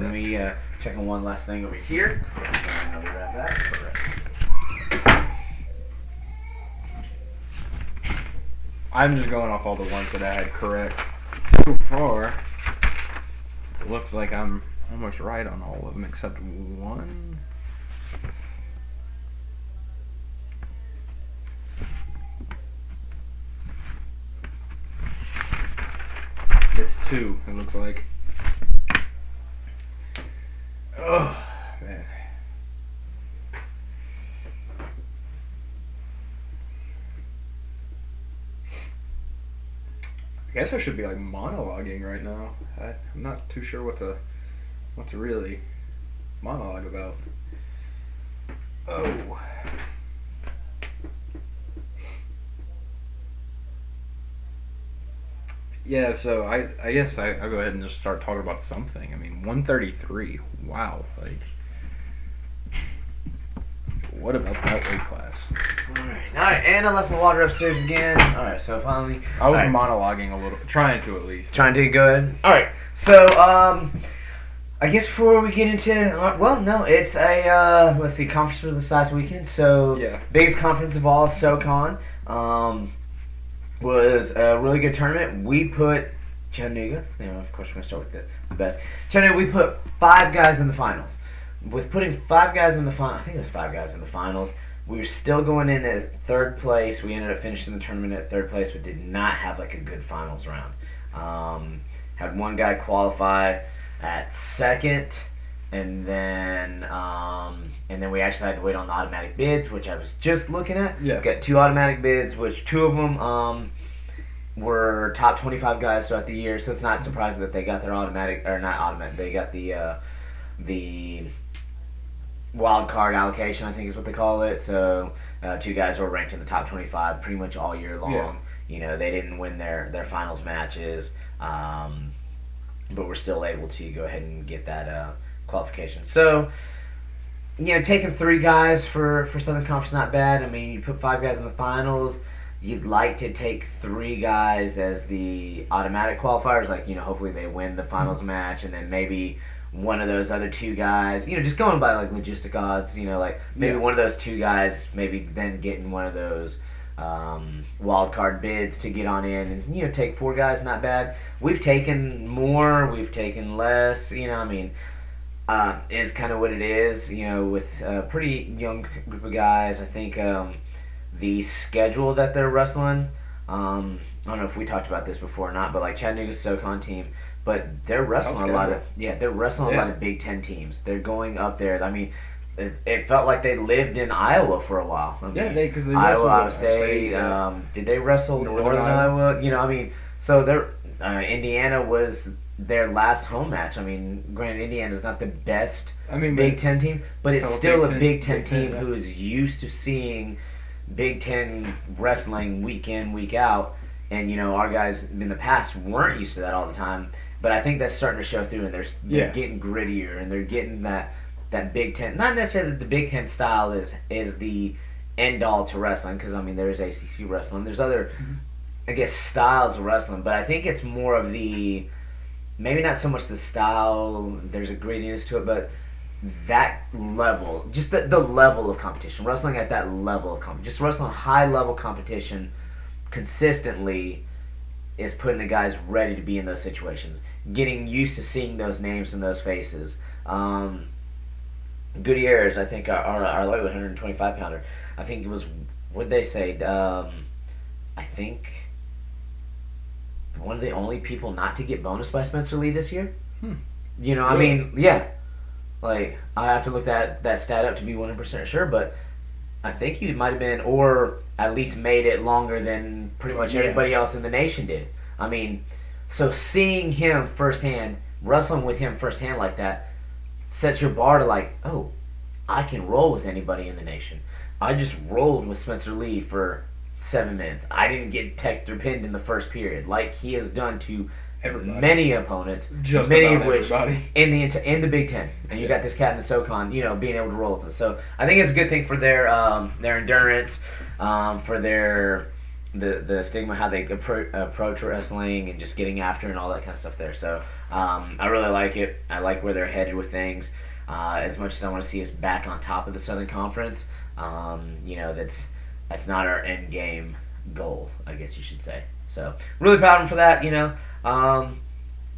Let me check on one last thing over here. And I'll be right back. Correct. I'm just going off all the ones that I had correct. So far, it looks like I'm almost right on all of them except one. It's two, it looks like. Oh, man. I guess I should be like monologuing right now. I'm not too sure what to really monologue about. Oh. Yeah, so I guess I'll go ahead and just start talking about something. I mean, 133. Wow. Like, what about that weight class? Alright, and I left my water upstairs again. Alright, so finally. I was Alright. monologuing a little, trying to at least. Trying to go ahead. Alright, so, I guess before we get into, well, no, it's a, let's see, conference for this last weekend. So, Yeah. biggest conference of all, SoCon, was a really good tournament. We put Chattanooga, of course we're going to start with the best. Chattanooga, we put 5 guys in the finals. With putting 5 guys in the final, I think it was 5 guys in the finals, we were still going in at 3rd place. We ended up finishing the tournament at 3rd place, but did not have like a good finals round. Had one guy qualify at 2nd, and then we actually had to wait on the automatic bids, which I was just looking at. Yeah. Got 2 automatic bids, which 2 of them were top 25 guys throughout the year, so it's not surprising that they got their automatic, or not automatic, they got the wild card allocation, I think is what they call it. So 2 guys were ranked in the top 25 pretty much all year long. Yeah. You know, they didn't win their finals matches, but were still able to go ahead and get that qualification. So, taking 3 guys for Southern Conference, not bad. I mean, you put 5 guys in the finals. You'd like to take 3 guys as the automatic qualifiers, like, hopefully they win the finals match, and then maybe one of those other 2 guys, just going by like logistic odds, like maybe one of those 2 guys, maybe then getting one of those wild card bids to get on in, and take 4 guys, not bad. We've taken more, we've taken less, is kind of what it is, with a pretty young group of guys. I think the schedule that they're wrestling, I don't know if we talked about this before or not, but like Chattanooga's SoCon team, but they're wrestling a lot of a lot of Big Ten teams. They're going up there. I mean, it felt like they lived in Iowa for a while. I mean, because they Iowa, wrestled Iowa at State. Did they wrestle Northern Iowa? So they're Indiana was their last home match. I mean, granted, Indiana's not the best Big Ten team, but it's still a Big Ten team who is used to seeing Big Ten wrestling week in, week out. And, our guys in the past weren't used to that all the time. But I think that's starting to show through, and they're getting grittier, and they're getting that Big Ten. Not necessarily that the Big Ten style is the end-all to wrestling, because, there's ACC wrestling. There's other, I guess, styles of wrestling. But I think it's more of the, maybe not so much the style, there's a grittiness to it, but that level, just the level of competition. Wrestling at that level of competition. Just wrestling high-level competition consistently is putting the guys ready to be in those situations, getting used to seeing those names and those faces. Gutierrez, I think, our lightweight 125 pounder, I think it was, what did they say? I think one of the only people not to get bonus by Spencer Lee this year. Really? Like, I have to look that stat up to be 100% sure, but I think he might have been, or at least made it longer than pretty much everybody else in the nation did. So seeing him firsthand, wrestling with him firsthand like that, sets your bar to like, oh, I can roll with anybody in the nation. I just rolled with Spencer Lee for 7 minutes. I didn't get teched or pinned in the first period like he has done to Everybody. many opponents, Just many about of which everybody. in the Big Ten, and you got this cat in the SoCon, being able to roll with them. So I think it's a good thing for their endurance, for their the stigma, how they approach wrestling and just getting after and all that kind of stuff there. So I really like it. I like where they're headed with things. As much as I want to see us back on top of the Southern Conference, that's not our end game goal, I guess you should say. So really proud of them for that.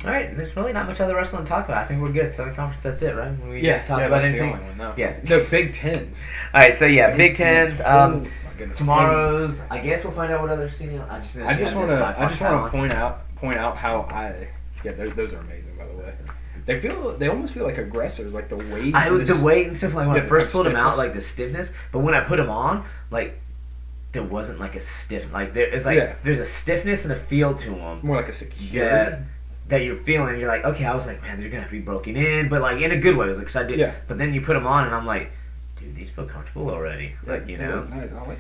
All right, there's really not much other wrestling to talk about. I think we're good. Southern Conference, that's it, right? We talk about that's anything. the only one. No. Yeah. No, Big Tens. All right, so Big Tens. Oh, my goodness. Tomorrow's, I guess we'll find out what other seating. I just want to point out how those are amazing, by the way. They almost feel like aggressors, like the weight. The weight and stuff, like when I first pulled them out, stiffness. like the stiffness. But when I put them on, like there wasn't like a stiff, like there's a stiffness and a feel to them. More like a security. That you're feeling. You're like, okay, I was like, man, they're gonna have to be broken in, but like in a good way. I was excited. Yeah. But then you put them on, and I'm like, dude, these feel comfortable already. Like Nice. I like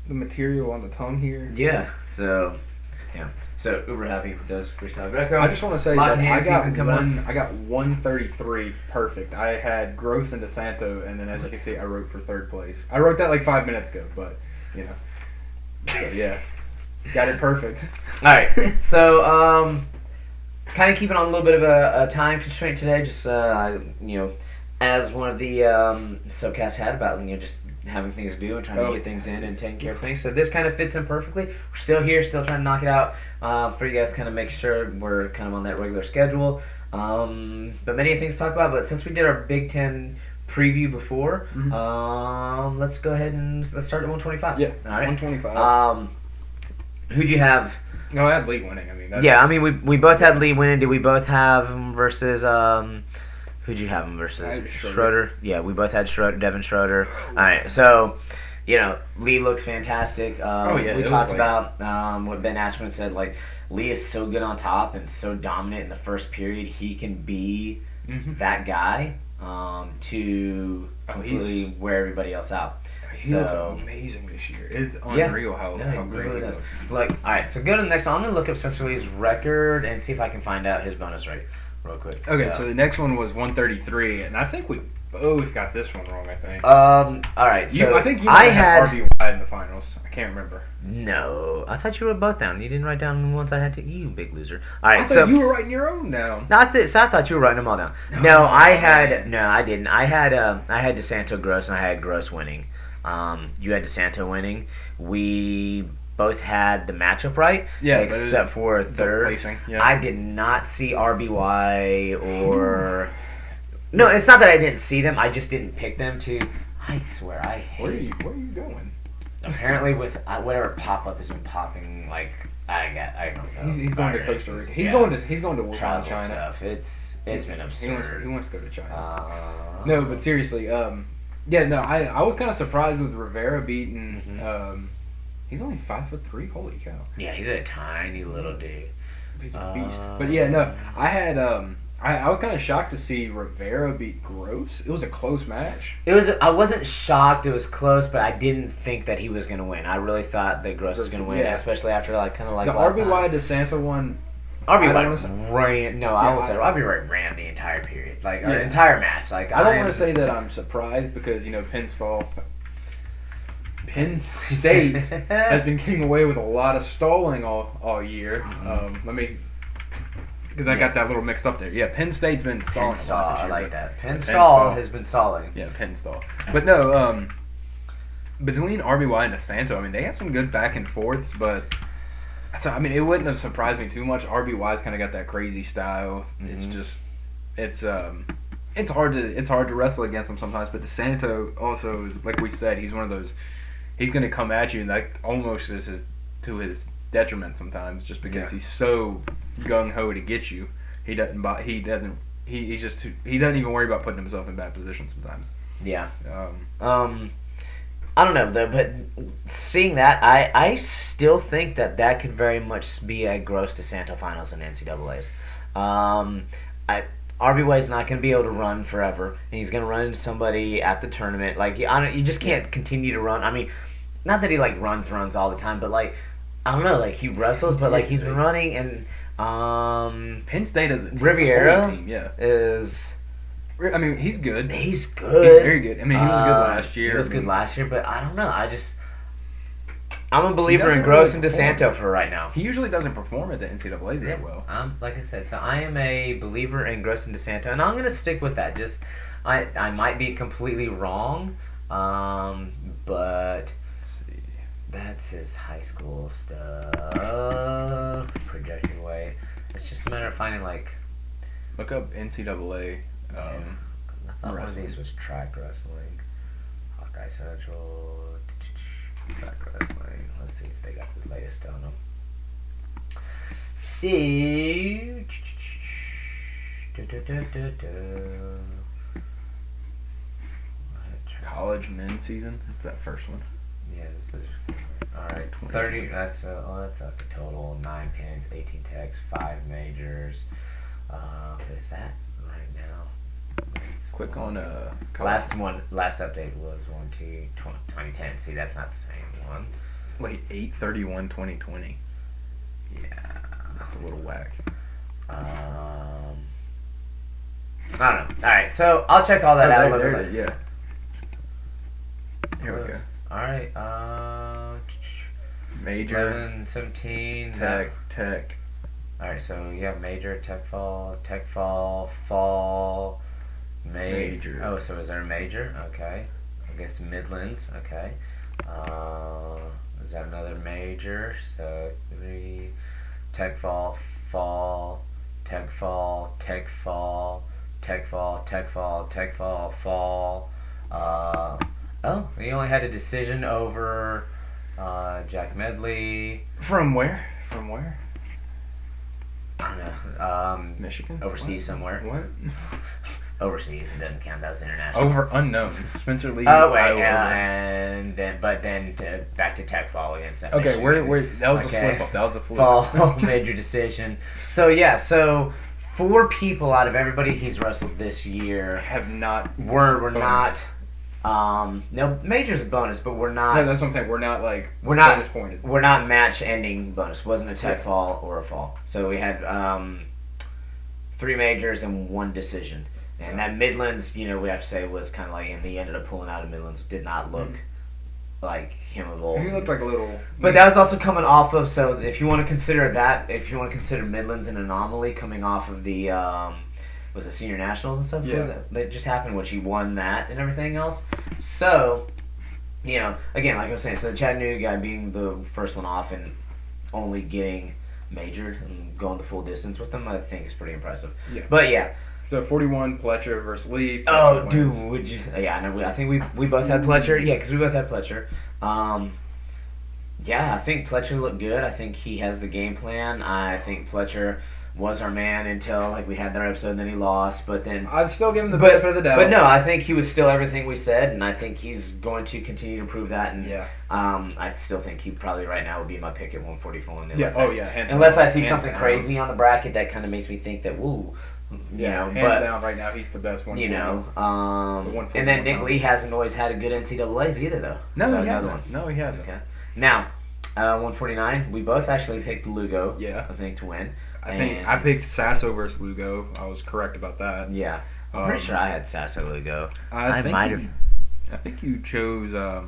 the material on the tongue here. Yeah. So, So uber happy with those freestyle Greco. I just want to say Lock that in I got season coming up. I got 133 perfect. I had Gross and DeSanto, and then as you can see, I wrote for third place. I wrote that like 5 minutes ago, but so yeah, got it perfect. All right. So kind of keeping on a little bit of a time constraint today. Just as one of the subcasts had about just having things to do and trying to get things in and taking care of things. So this kind of fits in perfectly. We're still here, still trying to knock it out for you guys, kind of make sure we're kind of on that regular schedule. But many things to talk about. But since we did our Big Ten preview before, let's go ahead and let's start at 125. Yeah, all right. 125. Who'd you have? No, I had Lee winning. I mean, we both had Lee winning. Did we both have him versus who'd you have him versus? I had Schroeder. Yeah, we both had Devin Schroeder. All right, so Lee looks fantastic. We talked about what Ben Askren said. Like Lee is so good on top and so dominant in the first period. He can be that guy to completely wear everybody else out. He looks amazing this year. It's unreal how great he looks. Like, all right, so go to the next one. I'm going to look up Spencer Lee's record and see if I can find out his bonus rate real quick. Okay, so the next one was 133, and I think we both got this one wrong, I think. All right, so I think you had RBY in the finals. I can't remember. No, I thought you wrote both down. You didn't write down the ones I had to. You big loser. All right, I thought you were writing your own down. Not this. I thought you were writing them all down. No, I didn't. I had DeSanto Gross, and I had Gross winning. You had DeSanto winning. We both had the matchup right, except for third. Placing, yeah. I did not see RBY or. No, it's not that I didn't see them. I just didn't pick them to. I swear, I hate. Where are you going? Apparently, with whatever pop up has been popping, like I don't know. He's going to Costa Rica. He's going to work on China. Stuff. It's been absurd. He wants to go to China. No, but seriously, I was kind of surprised with Rivera beating. He's only 5'3". Holy cow! Yeah, he's a tiny little dude. He's a beast. But I had I was kind of shocked to see Rivera beat Gross. It was a close match. I wasn't shocked. It was close, but I didn't think that he was going to win. I really thought that Gross was going to win, especially after the RBY DeSanto one. RBY ran. No, I will say RBY ran the entire period, the entire match. Like I don't want to say that I'm surprised because Penn State has been getting away with a lot of stalling all year. Because I got that little mixed up there. Yeah, Penn State's been stalling a lot this year. I like that. Penn Stall has been stalling. Yeah, Penn Stall. But no, between RBY and DeSanto, I mean, they have some good back and forths, but so I mean, it wouldn't have surprised me too much. RBY's kind of got that crazy style. It's just, it's hard to wrestle against him sometimes. But DeSanto also is, like we said, he's one of those. He's going to come at you, and that almost is to his detriment sometimes, just because he's so gung ho to get you. He doesn't even worry about putting himself in bad positions sometimes. Yeah. I don't know though, but seeing that, I still think that could very much be a Gross DeSanto finals in NCAA's. RBY is not going to be able to run forever, and he's going to run into somebody at the tournament. Like you just can't continue to run. I mean, not that he runs all the time, but I don't know, he wrestles, but he's been running, and Penn State is a team, Riviera team, is. I mean, he's good. He's good. He's very good. I mean, he was good last year. He was good last year, but I don't know. I'm a believer in doesn't Gross really and DeSanto for right now. He usually doesn't perform at the NCAA's that well. Like I said, so I am a believer in Gross and DeSanto, and I'm gonna stick with that. Just I might be completely wrong, but Let's see. that's his high school stuff. Projected weight. It's just a matter of finding like. Look up NCAA. I thought one of wrestling. these was track wrestling. Hawkeye Central. Track wrestling. Let's see if they got the latest on them. See. College men's season. It's that first one. Yeah, this is all right. 30. That's that's a total 9 pins, 18 techs, 5 majors. Is that right now? Click on Last update was 2010. See, that's not the same one. Wait, 8/31/2020. Yeah. That's a little whack. I don't know. All right, so I'll check all that out. There it is. Yeah. Here we go. All right. Major, 11, 17. tech. All right, so you have major, tech fall, fall, Major. Oh, so is there a major? Okay. I guess Midlands. Okay. Is that another major? So 3, tech fall, tech fall, tech fall, tech fall, tech fall, tech fall, fall. Oh, you only had a decision over Jack Medley. From where? I don't know. Michigan. Overseas somewhere. What? Overseas, it doesn't count. That was international. Over unknown. Spencer Lee. Oh wait, Iowa. and then back to Tech Fall against that. Okay, Michigan. where that was a Okay. slip up. That was a fluke. Fall major decision. So yeah, so 4 people out of everybody he's wrestled this year Have not. were not. Bonus. No, major's a bonus, but we're not. No, that's what I'm saying. We're not like. We're not- bonus pointed. We're not match ending bonus. Wasn't a tech Yeah. fall or a fall. So we had 3 majors and 1 decision. And that Midlands, we have to say, was kind of like, and he ended up pulling out of Midlands. Did not look like him of old. He looked like a little. But that was also coming off of, so if you want to consider that, if you want to consider Midlands an anomaly coming off of the, was it Senior Nationals and stuff? Yeah. That just happened, which he won that and everything else. So, again, like I was saying, so the Chattanooga guy being the first one off and only getting majored and going the full distance with them, I think is pretty impressive. Yeah. But yeah. So 41 Pletcher versus Lee. Oh, Pletcher dude, wins. would you? Yeah, I know. I think we both had Pletcher. Yeah, because we both had Pletcher. Yeah, I think Pletcher looked good. I think he has the game plan. I think Pletcher was our man until we had their episode, and then he lost. But then, I'd still give him the benefit of the doubt. but no, I think he was still everything we said, and I think he's going to continue to prove that. And Yeah. I still think he probably right now would be my pick at 144. Yeah. Oh yeah. Hands Unless down. I see Hands something down. crazy on the bracket that kind of makes me think that woo. Yeah. Hands but down, right now he's the best one. The The 141 and then Nick pound. Lee hasn't always had a good NCAA's either, though. No, So he another hasn't. one. No, he hasn't. Okay. Now, 149. We both actually picked Lugo. Yeah. I think to win. I think I picked Sasso versus Lugo. I was correct about that. Yeah. I'm pretty sure I had Sasso Lugo. I think might you- have. I think you chose. I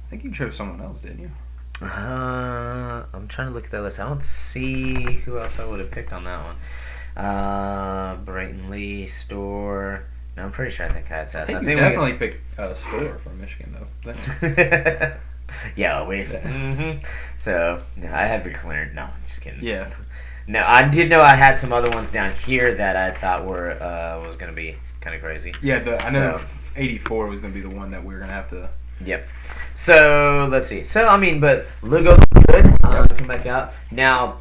think you chose someone else, didn't you? I'm trying to look at that list. I don't see who else I would have picked on that one. Brayton Lee, Store. No, I'm pretty sure I think I had Sasso. I think we you definitely picked Store from Michigan, though. Yeah, So, no, I had Victor Leonard. No, I'm just kidding. Yeah. No, I did know I had some other ones down here that I thought were was going to be kind of crazy. Yeah, I know So- 84 was going to be the one that we were going to have to. Yep. So, let's see. So, I mean, but Lugo looked good. Come back out. Now,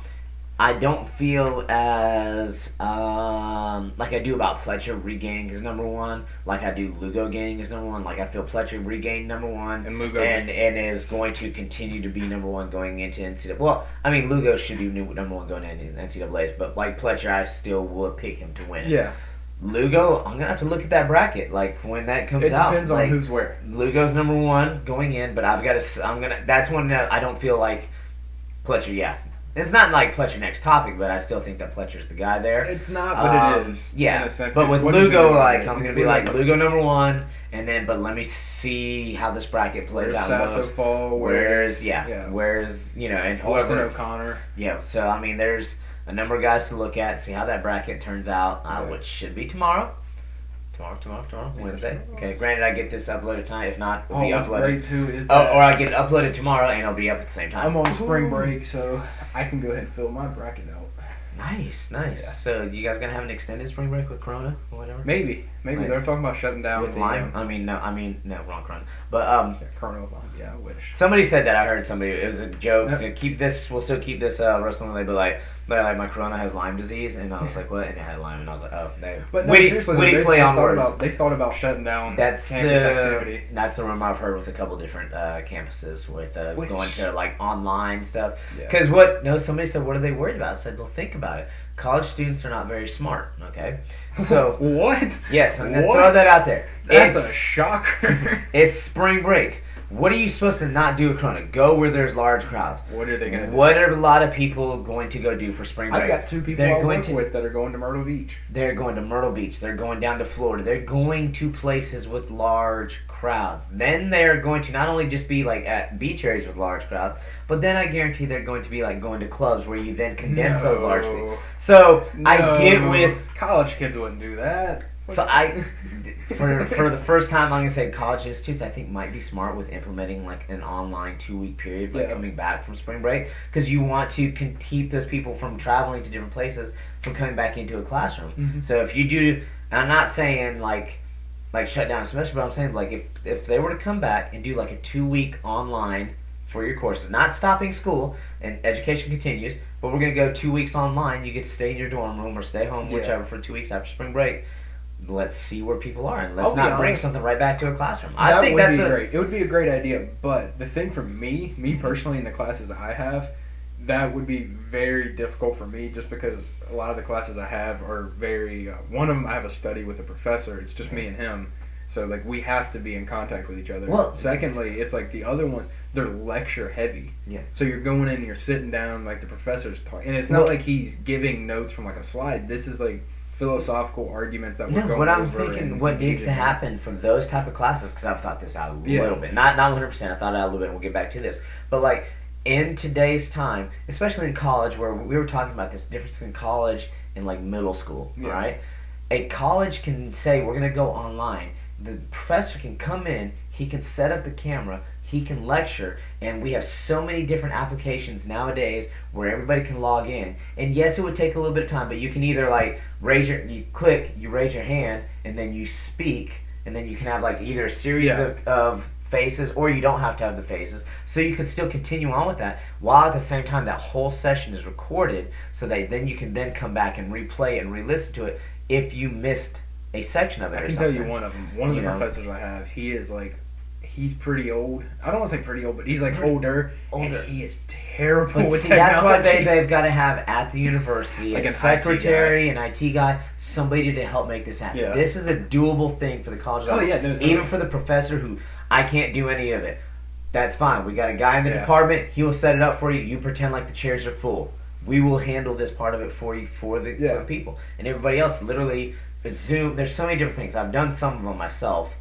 I don't feel as like I do about Pletcher regaining his number 1, like I do Lugo gaining his number 1. Like I feel Pletcher regained number 1, And Lugo and is going to continue to be number 1 going into NCAA. Well, I mean Lugo should be number 1 going into NCAA's, but like Pletcher, I still would pick him to win. Yeah. Lugo, I'm gonna have to look at that bracket like when that comes It out. depends on Like, who's where. Lugo's number 1 going in, but I've got to. I'm gonna. That's one that I don't feel like Pletcher. Yeah, It's not like Pletcher next topic, but I still think that Pletcher's the guy there. It's not, but it is. Yeah, in a sense, but 'cause with what is Lugo, Lugo like gonna I'm do? gonna be like Lugo number one, and then but let me see how this bracket plays Where's out. Sasso Most. fall? Where's where's and Austin whoever. O'Connor? Yeah, so I mean, there's a number of guys to look at, see how that bracket turns out, which should be tomorrow. Tomorrow, Wednesday. Okay, granted, I get this uploaded tonight. If not, it'll be what's uploaded. great too is that Or I get it uploaded tomorrow, and it'll be up at the same time. I'm on spring break, so I can go ahead and fill my bracket out. Nice. Yeah. So you guys gonna have an extended spring break with Corona or whatever? Maybe Right. they're talking about shutting down With the, Lyme? I mean, no, wrong Corona. But Corona. Yeah, I wish. somebody said that. I heard somebody. It was a joke. Yep. Keep this. We'll still keep this wrestling. They'd be like, my Corona has Lyme disease, and I was like, what? And it had Lyme, and I was like, oh, they. But no, witty seriously, play on words. They thought about shutting down That's campus the activity. that's the rumor I've heard with a couple different campuses with Which- going to like online stuff. Yeah. Because somebody said, what are they worried about? I said, well, think about it. College students are not very smart. Okay, so What? yes, I'm gonna What? throw that out there. That's It's- a shocker. It's spring break. What are you supposed to not do at Corona? Go where there's large crowds. What are they gonna do? What are a lot of people going to go do for spring break? I've got two people They're I going work to- with that are going to Myrtle Beach. They're going to Myrtle Beach. They're going down to Florida. They're going to places with large crowds. Then they're going to not only just be like at beach areas with large crowds, but then I guarantee they're going to be like going to clubs where you then condense those large people. So I get with college kids wouldn't do that. so I for the first time I'm gonna say college institutes I think might be smart with implementing like an online 2-week period like Yeah. coming back from spring break because you want to keep those people from traveling to different places from coming back into a classroom. Mhm. So if you do, I'm not saying like shut down a semester, but I'm saying like if they were to come back and do like a 2-week online for your courses, not stopping school and education continues, but we're gonna go 2 weeks online. You get to stay in your dorm room or stay home, Yeah. whichever, for 2 weeks after spring break. Let's see where people are, and let's I'll be not bring honest. something right back to a classroom. That I think would that's be a great. It would be a great idea, but the thing for me personally, in the classes I have, that would be very difficult for me just because a lot of the classes I have are very. One of them I have a study with a professor. It's just me and him, so like we have to be in contact with each other. Well, secondly, it's like the other ones, they're lecture heavy. Yeah. So you're going in and you're sitting down like the professor's talking, and it's not Well- like he's giving notes from like a slide. This is like philosophical arguments that we're No, going what I'm over thinking, and what needs to engaging in. happen for those type of classes, because I've thought this out a Yeah. little bit, not 100%. I thought it out a little bit, and we'll get back to this. But like in today's time, especially in college, where we were talking about this difference between college and like middle school, Yeah. right? A college can say we're gonna go online. The professor can come in, he can set up the camera, he can lecture, and we have so many different applications nowadays where everybody can log in. And yes, it would take a little bit of time, but you can either like raise your hand, and then you speak, and then you can have like either a series Yeah. of faces, or you don't have to have the faces, so you can still continue on with that while at the same time that whole session is recorded, so that then you can then come back and replay and re-listen to it if you missed a section of it. I or can tell something. you one of them. One of the You know? professors I have, he is like, he's pretty old. I don't want to say pretty old, but he's like older. Older. And he is terrible But with see, that's why technology. they've got to have at the university Like a an IT secretary, an IT guy, somebody to help make this happen. Yeah. This is a doable thing for the college Oh, level. yeah, no, it's Even not. for the professor who I can't do any of it. That's fine. We got a guy in the Yeah. department. He will set it up for you. You pretend like the chairs are full. We will handle this part of it for you for the people. And everybody else, literally, it's Zoom. There's so many different things. I've done some of them myself.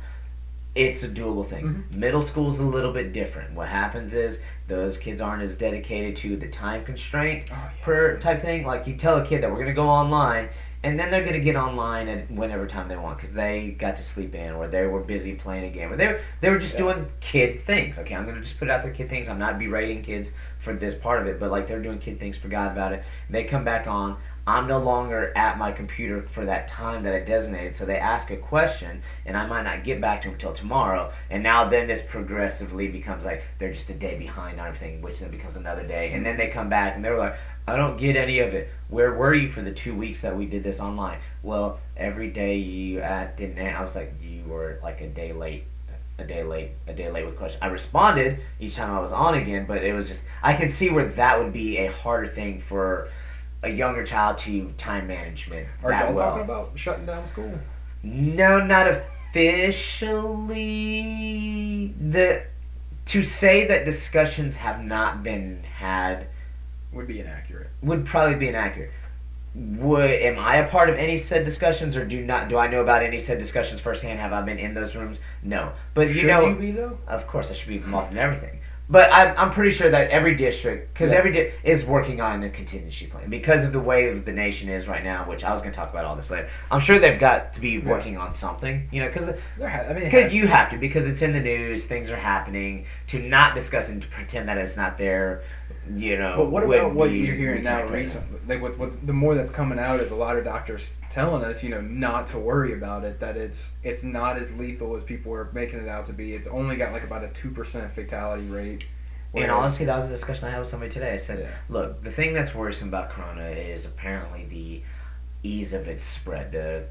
It's a doable thing. Mm-hmm. Middle school's a little bit different. What happens is those kids aren't as dedicated to the time constraint Oh, yeah. per type thing. Like you tell a kid that we're gonna go online, and then they're gonna get online at whenever time they want because they got to sleep in, or they were busy playing a game, or they were just doing kid things. Okay, I'm gonna just put it out there, kid things. I'm not berating kids for this part of it, but like they're doing kid things, forgot about it. They come back on. I'm no longer at my computer for that time that I designated, so they ask a question, and I might not get back to them until tomorrow. And now then this progressively becomes like they're just a day behind on everything, which then becomes another day. And then they come back and they're like, I don't get any of it. Where were you for the 2 weeks that we did this online? Well, every day you didn't. I was like, you were like a day late with questions. I responded each time I was on again, but it was just, I can see where that would be a harder thing for a younger child to time management. Are that y'all well. talking about shutting down school? No, not officially. To say that discussions have not been had would be inaccurate. Would probably be inaccurate. Am I a part of any said discussions, or do I know about any said discussions firsthand? Have I been in those rooms? No, but Should you be though? of course I should be involved in everything. But I'm pretty sure that every district, because is working on a contingency plan because of the way the nation is right now. Which I was going to talk about all this later. I'm sure they've got to be working on something, because you have to, because it's in the news. Things are happening. To not discuss and to pretend that it's not there. But what about what you're hearing now recently? Like what the more that's coming out is a lot of doctors telling us, not to worry about it. That it's not as lethal as people are making it out to be. It's only got like about a 2% fatality rate. And honestly, that was a discussion I had with somebody today. I said, look, the thing that's worrisome about Corona is apparently the ease of its spread, the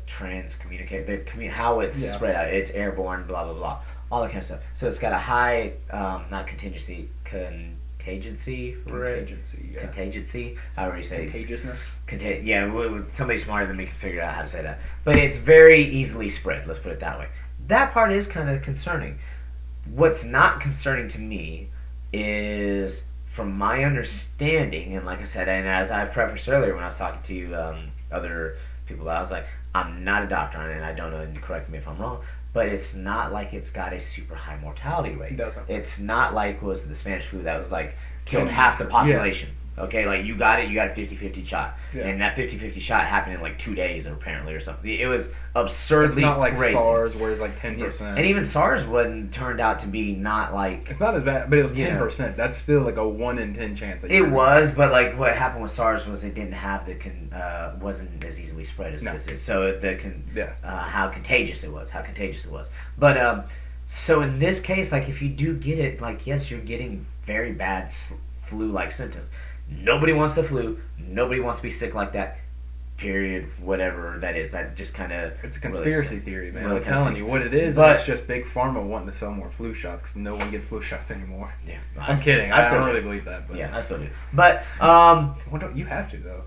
how it's spread out. It's airborne, blah blah blah, all that kind of stuff. So it's got a high, not contingency, contagiousy, however you say contagiousness. Somebody smarter than me can figure out how to say that. But it's very easily spread. Let's put it that way. That part is kind of concerning. What's not concerning to me is, from my understanding, and like I said, and as I prefaced earlier when I was talking to other people, I was like, I'm not a doctor on it, and I don't know, and correct me if I'm wrong, but it's not like it's got a super high mortality rate. It doesn't. It's not like was the Spanish flu that was like killed half the population. Okay, like you got a 50-50 shot. Yeah. And that 50-50 shot happened in like 2 days apparently or something. It was absurdly crazy. It's not like crazy. SARS where it's like 10%. And even SARS turned out to be not like... It's not as bad, but it was 10%. That's still like a 1 in 10 chance. It was, but like what happened with SARS was it didn't have wasn't as easily spread as this is. So how contagious it was. But so in this case, like if you do get it, like yes, you're getting very bad flu-like symptoms. Nobody wants the flu. Nobody wants to be sick like that. Period. Whatever that is. That just kind of... It's a conspiracy theory, man. I'm telling you what it is. It's just Big Pharma wanting to sell more flu shots because no one gets flu shots anymore. Yeah. I'm kidding. I don't really believe that. But. Yeah, I still do. But... you have to, though.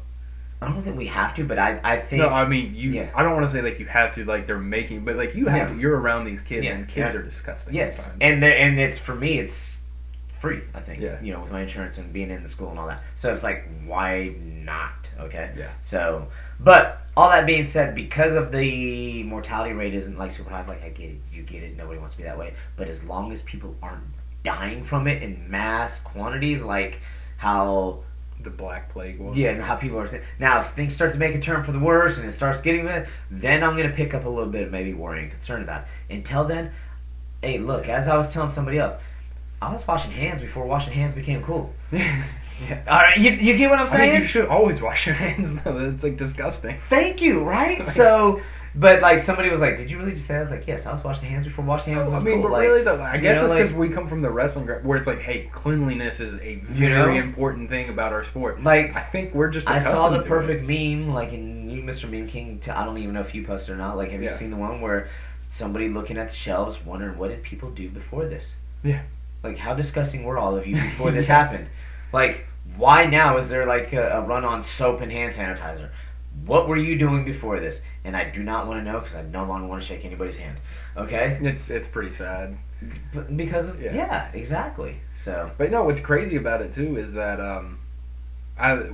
I don't think we have to, but I think... No, I mean, I don't want to say, like, you have to, like, they're making... But, like, you have to. You're around these kids, and kids are disgusting. Yes. Sometimes. And it's, for me, it's free, I think. Yeah. With my insurance and being in the school and all that. So it's like, why not? Okay? Yeah. So, but all that being said, because of the mortality rate isn't like super high, like I get it, you get it, nobody wants to be that way. But as long as people aren't dying from it in mass quantities, like how the Black Plague was. Yeah, and how people are... Now, if things start to make a turn for the worse and it starts getting that, then I'm going to pick up a little bit of maybe worry and concern about it. Until then, hey, look, as I was telling somebody else, I was washing hands before washing hands became cool. Yeah. All right, you get what I'm saying? I mean, you should always wash your hands, though. It's, like, disgusting. Thank you, right? So... But, like, somebody was like, did you really just say that? I was like, yes, I was washing hands before washing hands was cool. But like, really, though, I guess it's because we come from the wrestling where it's like, hey, cleanliness is a very important thing about our sport. Like, I think we're just I saw the perfect meme, like, in you, Mr. Meme King, I don't even know if you posted or not. Like, have you seen the one where somebody looking at the shelves wondering, what did people do before this? Yeah. Like, how disgusting were all of you before this happened? Like, why now is there, like, a run on soap and hand sanitizer? What were you doing before this? And I do not want to know because I no longer want to shake anybody's hand. Okay? It's pretty sad. But because of exactly. So. But no, what's crazy about it too is that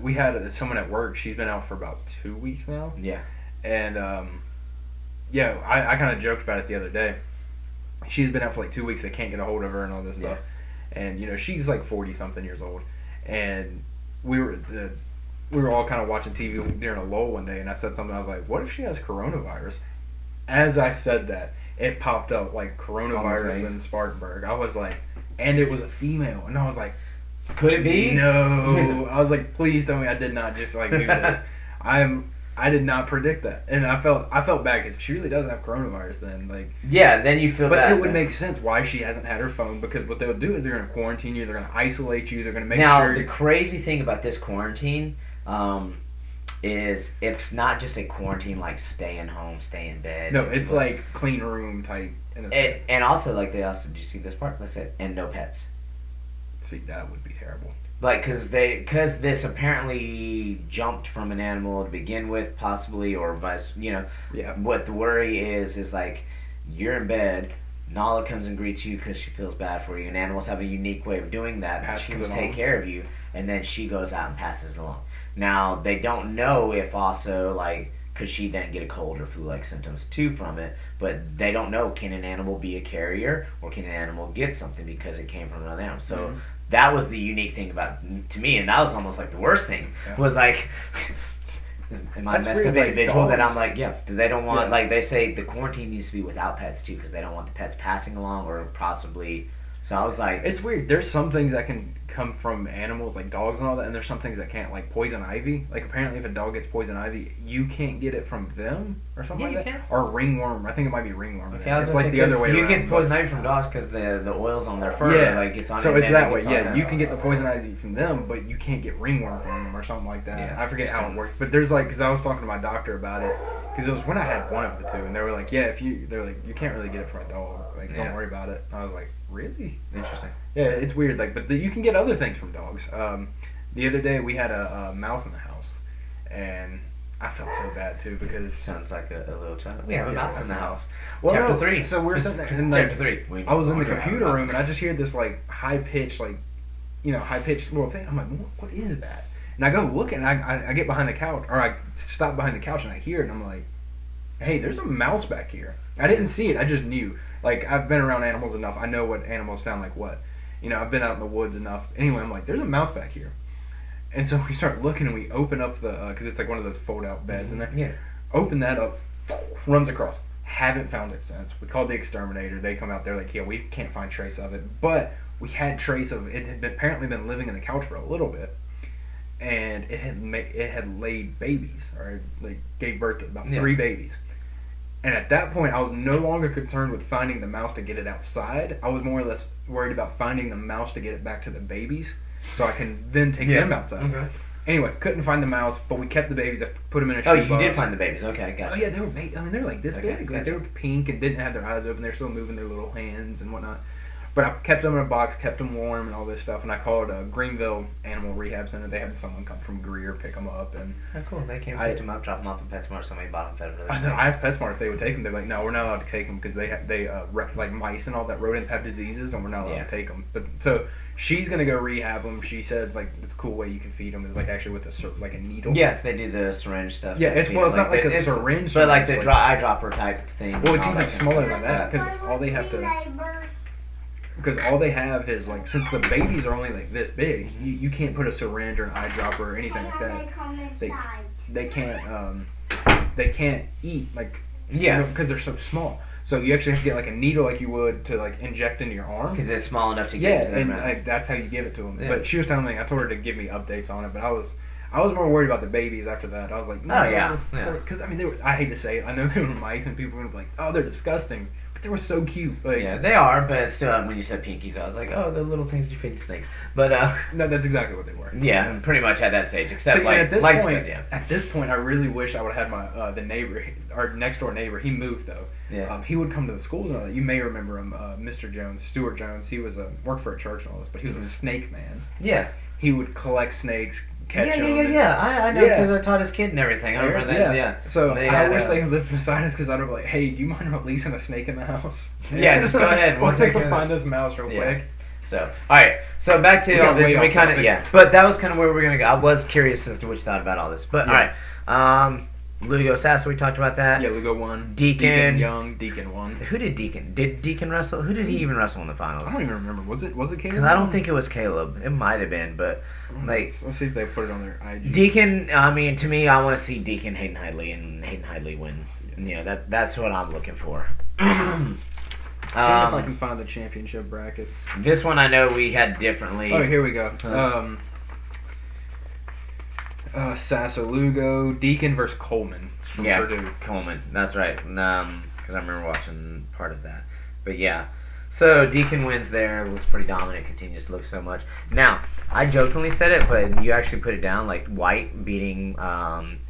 we had someone at work. She's been out for about 2 weeks now. Yeah. And I kind of joked about it the other day. She's been out for like 2 weeks. They can't get a hold of her and all this stuff. And she's like 40 something years old. And we were all kind of watching TV during a lull one day, and I said something. I was like, what if she has coronavirus? As I said that, it popped up like coronavirus in Spartanburg. I was like, and it was a female. And I was like, could it be? No. I was like, please tell me I did not just like do this. I did not predict that. And I felt bad because if she really does have coronavirus, then like... Yeah, then you feel bad. But it would make sense why she hasn't had her phone, because what they'll do is they're going to quarantine you, they're going to isolate you, they're going to make sure... Now, the crazy thing about this quarantine... is it's not just a quarantine like staying home, stay in bed. No, it's like clean room type. And also, like, they also, did you see this part? They said, and no pets. See, that would be terrible. Like, because this apparently jumped from an animal to begin with, possibly, or vice, Yeah. What the worry is like, you're in bed, Nala comes and greets you because she feels bad for you, and animals have a unique way of doing that. Passes She comes it take on. care of you, and then she goes out and passes it along. Now they don't know if also like could she then get a cold or flu-like symptoms too from it, but they don't know can an animal be a carrier or can an animal get something because it came from another animal. So Mhm. that was the unique thing about to me, and that was almost like the worst thing Yeah. was like. Am I That's messed weird, up like, individual that dogs- I'm like, yeah, they don't want, Yeah. like, they say the quarantine needs to be without pets too because they don't want the pets passing along or possibly. So I was like, It's weird. There's some things that can come from animals, like dogs and all that, and there's some things that can't, like poison ivy. Like apparently, if a dog gets poison ivy, you can't get it from them or something Yeah, like you that. can. Or ringworm. I think it might be ringworm. okay, I was It's gonna like say, the other 'cause way you around. get poison ivy from dogs because the oils on their fur, Yeah. like it's on. So it, it's and that then way. it gets Yeah, on there. you can get the poison ivy from them, but you can't get ringworm from them or something like that. Yeah, I forget how it interesting. works. But there's like, because I was talking to my doctor about it, because it was when I had one of the two, and they were like, yeah, they're like, you can't really get it from a dog. Like, Yeah. don't worry about it. And I was like, really? Interesting. Yeah, it's weird. Like, but you can get other things from dogs. The other day we had a mouse in the house, and I felt so bad too because Sounds like a little child. We have a Yeah, mouse that's in the a house. well, Chapter no, 3. So we're sitting there, and like, Chapter 3. I was in the We're gonna have a computer mouse. room, and I just hear this like high pitched, like high pitched little thing. I'm like, what is that? And I go look, and I get behind the couch, or I stop behind the couch, and I hear it, and I'm like, hey, there's a mouse back here. I didn't see it. I just knew. Like, I've been around animals enough. I know what animals sound like. What, I've been out in the woods enough. Anyway, I'm like, there's a mouse back here. And so we start looking, and we open up the because it's like one of those fold out beds in there. Yeah. Open that up, runs across. Haven't found it since. We called the exterminator. They come out there like, yeah, we can't find trace of it. But we had trace of it. Had apparently been living in the couch for a little bit, and it had laid babies, or like gave birth to about Yeah. 3 babies. And at that point, I was no longer concerned with finding the mouse to get it outside. I was more or less worried about finding the mouse to get it back to the babies, so I can then take them outside. Okay. Anyway, couldn't find the mouse, but we kept the babies. I put them in a Oh, shoebox. you did find the babies. Okay, gotcha. Oh yeah, they were. They're like this Okay, big. Like they gotcha. were pink and didn't have their eyes open. They're still moving their little hands and whatnot. But I kept them in a box, kept them warm and all this stuff. And I called Greenville Animal Rehab Center. They had someone come from Greer pick them up. And Oh, cool. They came, I- picked them up, dropped them off in PetSmart. Somebody bought them, fed them to I their know, snake. I asked PetSmart if they would take them. They're like, no, we're not allowed to take them because like mice and all that rodents have diseases, and we're not allowed Yeah. to take them. But so she's gonna go rehab them. She said like it's a cool way you can feed them is like actually with like a needle. Yeah, they do the syringe stuff. Yeah, to it's feed well, it's them, not like a it's- syringe, but like syringe, the eyedropper type thing. Well, it's and all even that kind of smaller stuff. than that because all they have to. Because all they have is like since the babies are only like this big, you can't put a syringe or an eyedropper or anything like that. They can't eat like Yeah, because they're so small. So you actually have to get like a needle like you would to like inject into your arm. because it's small enough to Yeah, get into their and mouth. like, that's how you give it to them. Yeah. But she was telling me, I told her to give me updates on it, but I was more worried about the babies after that. I was like, Oh, yeah. because I mean, I hate to say it, I know they were mice, and people were like, oh, they're disgusting, but they were so cute. Like, Yeah, they are, but still, when you said pinkies, I was like, oh, the little things you feed snakes. But no, that's exactly what they were. yeah, pretty much at that stage, except So, like, at this like point, you said, yeah. at this point, I really wish I would have had my the neighbor, our next door neighbor. He moved though. Yeah. He would come to the schools and all that. You may remember him, Mr. Jones, Stuart Jones. He was worked for a church and all this, but he was a snake man. Yeah. He would collect snakes, catch Yeah, them. I know, Yeah. because I taught his kid and everything. I remember that, yeah. So They I had, wish they had lived beside us because I'd have been like, hey, do you mind releasing a snake in the house? Yeah, just go ahead. We'll We'll take take go care of find this mouse real Yeah. quick. So, alright, so back to We all got this, way we off kind of, topic. yeah. But that was kind of where we were going to go. I was curious as to what you thought about all this. But, Yeah. alright, Lugo Sasso, we talked about that. Yeah, Lugo won. Deacon. Young. Deacon won. Who did Deacon? Did Deacon wrestle? Who did he even wrestle in the finals? I don't even remember. Was it Caleb? Because I don't think it was Caleb. It might have been, but like Let's see if they put it on their IG. Deacon. I mean, to me, I want to see Deacon Hayden Hidley and Hayden Hidley win. Yes. Yeah, that's what I'm looking for. See if I can find the championship brackets. This one I know we had differently. Oh, here we go. Huh. Sasso Lugo, Deacon versus Coleman from Yeah, Purdue. Coleman. That's right. Because I remember watching part of that. But yeah. So Deacon wins there. Looks pretty dominant. Continues to look so much. Now, I jokingly said it, but you actually put it down like White beating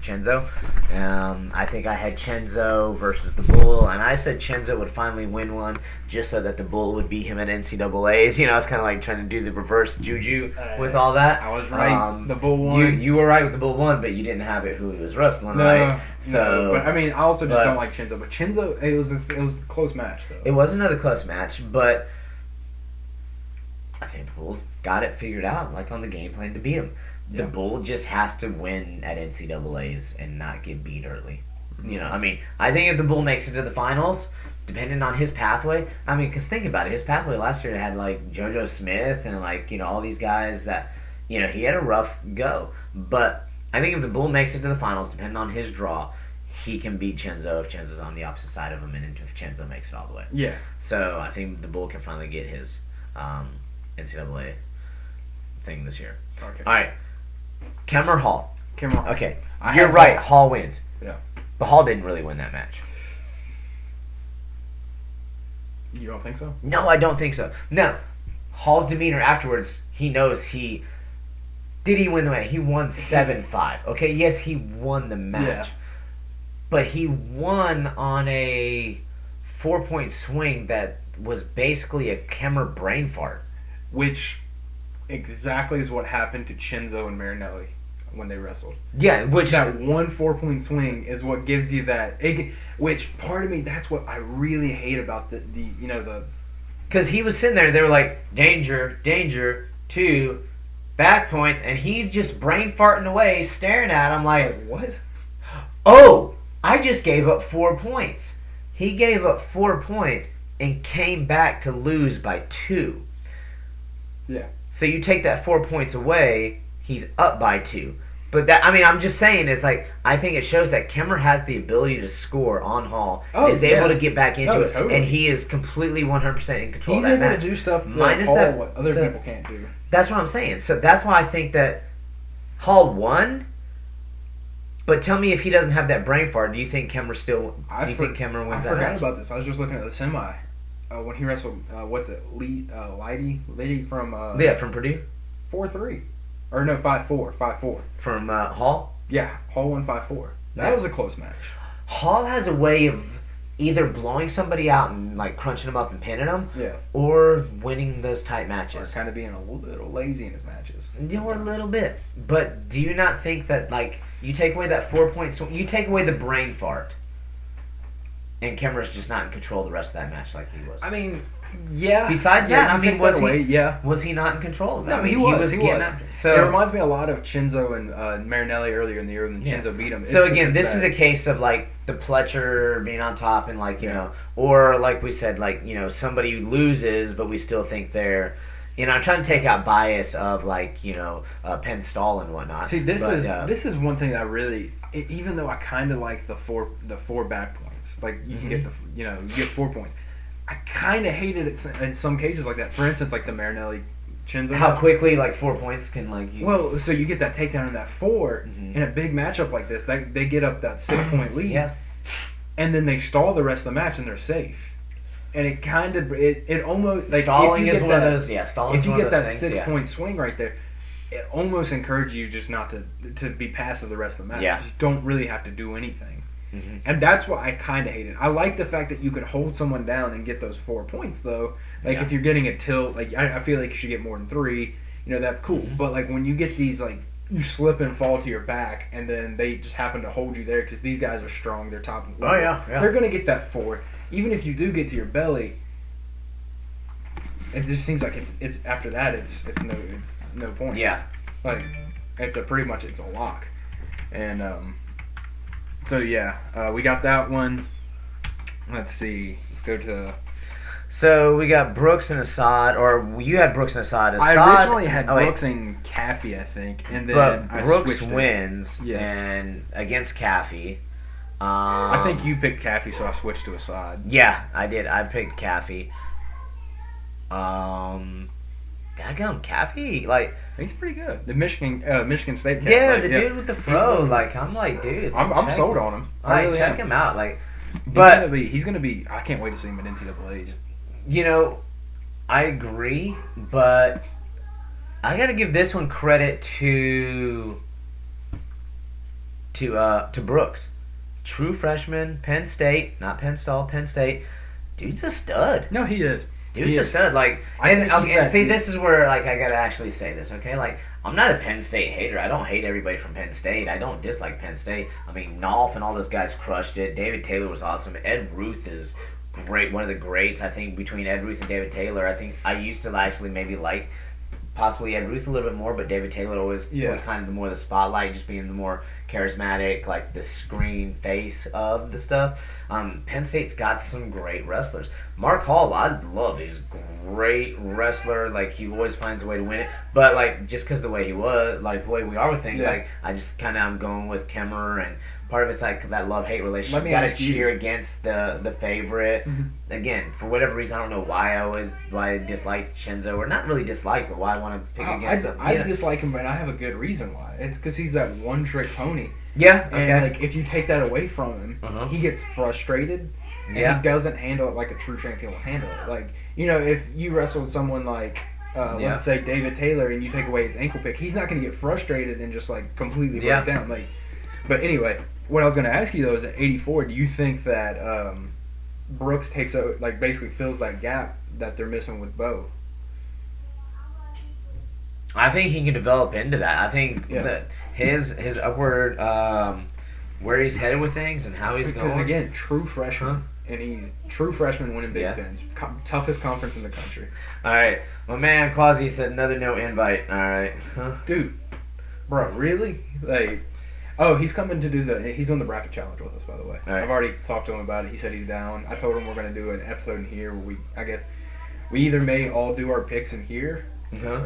Chenzo. I think I had Chenzo versus the Bull, and I said Chenzo would finally win one just so that the Bull would beat him at NCAA's. I was kind of like trying to do the reverse juju with all that. I was right. The Bull won. You were right with the Bull won, but you didn't have it who he was wrestling, No, right? no, but I mean, I also just don't like Chenzo. But Chenzo, it was a close match though. It was another close match, but I think the Bulls got it figured out, like on the game plan to beat him. The Bull just has to win at NCAA's and not get beat early. I mean, I think if the Bull makes it to the finals, depending on his pathway, I mean, because think about it, his pathway last year had like JoJo Smith and like, all these guys that, he had a rough go. But I think if the Bull makes it to the finals, depending on his draw, he can beat Chenzo if Chenzo's on the opposite side of him and if Chenzo makes it all the way. Yeah. So I think the Bull can finally get his NCAA thing this year. Okay. All right. Kemmer Hall. Okay. You're right. Hall wins. Yeah. But Hall didn't really win that match. You don't think so? No, I don't think so. No. Hall's demeanor afterwards, he knows did he win the match? He won 7-5. Okay, yes, he won the match. Yeah. But he won on a 4-point swing that was basically a Kemmer brain fart. Which exactly is what happened to Chenzo and Marinelli when they wrestled. Yeah, that 1 4-point swing is what gives you that. Which part of me, that's what I really hate about the because he was sitting there, they were like, danger, danger, 2 back points, and he's just brain farting away, staring at him like, what? Oh, I just gave up 4 points. He gave up 4 points and came back to lose by 2. Yeah. So you take that 4 points away, he's up by 2. But I'm just saying, is like, I think it shows that Kemmer has the ability to score on Hall, is able to get back into it, totally. and he is completely 100% in control He's of that able match. to do stuff Minus what other people can't do. That's what I'm saying. So that's why I think that Hall won. But tell me, if he doesn't have that brain fart, do you think Kemmer Kemmer wins that match? I forgot about this. I was just looking at the semi. When he wrestled, what's it, Lady from... from Purdue? 4-3. Or no, 5-4. 5-4. From Hall? Yeah, Hall won 5-4. That was a close match. Hall has a way of either blowing somebody out and like crunching them up and pinning them, or winning those tight matches. Or kind of being a little lazy in his matches. Or a little bit. But do you not think that, like, you take away that 4 points, you take away the brain fart, and Kemmer's just not in control the rest of that match like he was? I mean, yeah. Besides that, was he not in control of that? No, he was. So it reminds me a lot of Chenzo and Marinelli earlier in the year when Chenzo beat him. So again, this is a case of like the Pletcher being on top and like or like we said, like somebody who loses, but we still think they're. I'm trying to take out bias of like Penn Stall and whatnot. See, this is one thing that I really, even though I kind of like the four back points, like you can get you get 4 points. I kind of hated it in some cases like that. For instance, like the Marinelli Chenzo. How quickly like 4 points can like you. Well, so you get that takedown in that 4 in a big matchup like this. They get up that 6-point lead, and then they stall the rest of the match and they're safe. And it kind of it almost like stalling is one of those. Yeah, stalling. If you get that 6-point swing right there, it almost encourages you just not to be passive the rest of the match. Yeah. You don't really have to do anything. And that's what I kind of hated. I like the fact that you could hold someone down and get those 4 points, though. Like, if you're getting a tilt, like, I feel like you should get more than 3. That's cool. But, like, when you get these, like, you slip and fall to your back, and then they just happen to hold you there because these guys are strong. They're top. Oh, yeah. They're going to get that 4. Even if you do get to your belly, it just seems like it's after that, it's no point. Yeah. Like, it's a lock. And, so yeah, we got that one. Let's see. Let's go to. So we got Brooks and Assad, or you had Brooks and Assad. I originally had Brooks and Caffey, I think, and then Brooks wins and against Caffey. I think you picked Caffey, so I switched to Assad. Yeah, I did. I picked Caffey. Daggum, Caffey, like. He's pretty good. The Michigan State cat. Yeah, the dude with the fro. Like, I'm like, dude. I'm sold on him. Like, check him out. Like, but he's gonna be. I can't wait to see him at NCAA's. I agree, but I got to give this one credit to to Brooks. True freshman, Penn State, not Penn Stall, Penn State. Dude's a stud. No, he is. Dude's a stud. Like, and see, this is where like I gotta actually say this, okay? Like, I'm not a Penn State hater. I don't hate everybody from Penn State. I don't dislike Penn State. I mean, Nolf and all those guys crushed it. David Taylor was awesome. Ed Ruth is great, one of the greats. I think between Ed Ruth and David Taylor, I think I used to actually maybe like possibly Ed Ruth a little bit more, but David Taylor always was kind of the more the spotlight, just being the more charismatic, like the screen face of the stuff. Penn State's got some great wrestlers. Mark Hall, I love. He's a great wrestler. Like, he always finds a way to win it. But like, just because the way he was, like the way we are with things, like I just kind of I'm going with Kemmer, and part of it's like that love-hate relationship. You gotta cheer against the favorite. Again, for whatever reason, I don't know why I disliked Chenzo, or not really dislike, but why I want to pick against him. I dislike him, but I have a good reason why. It's because he's that one-trick pony. Yeah, okay. And like, if you take that away from him, he gets frustrated, and he doesn't handle it like a true champion will handle it. Like, you know, if you wrestle with someone like, let's say David Taylor, and you take away his ankle pick, he's not going to get frustrated and just like completely break down. Like, but anyway, what I was going to ask you though is at 84, do you think that Brooks takes like basically fills that gap that they're missing with Bo? I think he can develop into that. I think that his upward where he's headed with things and how he's going. Because again, true freshman, and he's true freshman winning Big Tens, toughest conference in the country. All right, my man Quasi said another no invite. All right, dude, bro, really? Like, oh, he's coming to he's doing the bracket challenge with us, by the way. Right. I've already talked to him about it. He said he's down. I told him we're going to do an episode in here where I guess we either may all do our picks in here.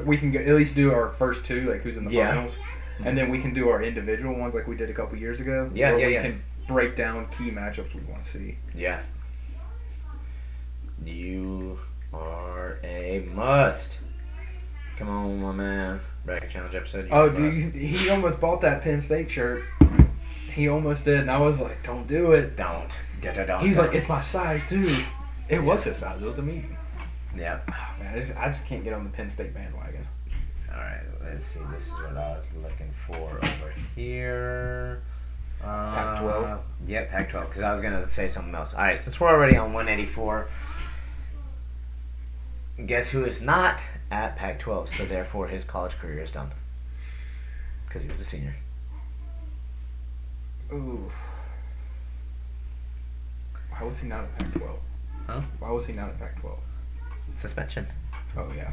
We can at least do our first two, like who's in the finals, and then we can do our individual ones like we did a couple years ago. We can break down key matchups we want to see. Yeah. You are a must. Come on, my man. Bracket challenge episode. Dude, he almost bought that Penn State shirt. He almost did, and I was like, "Don't do it. Don't." He's like, "It's my size too." It was his size. It was a medium. Yeah. Oh, man, I just can't get on the Penn State bandwagon. All right, let's see. This is what I was looking for over here. Pac-12. Yeah, Pac-12. Because I was gonna say something else. All right, since we're already on 184, guess who is not at Pac-12? So therefore, his college career is done. Because he was a senior. Ooh. Why was he not at Pac-12? Huh? Why was he not at Pac-12? Suspension. Oh, yeah.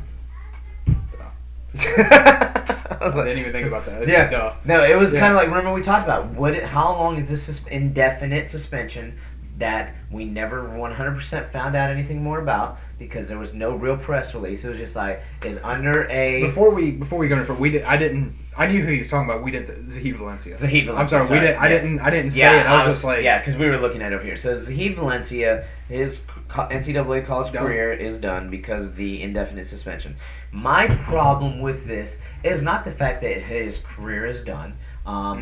I didn't even think about that. Duh. No, it was kind of like, remember we talked about, how long is this indefinite suspension that we never 100% found out anything more about because there was no real press release. It was just like, is under a... Before we go into I knew who he was talking about. We didn't Zahid Valencia. Zahid Valencia. I'm sorry. I didn't say it. I was just like... Yeah, because we were looking at it over here. So Zahid Valencia, his NCAA college career is done because of the indefinite suspension. My problem with this is not the fact that his career is done.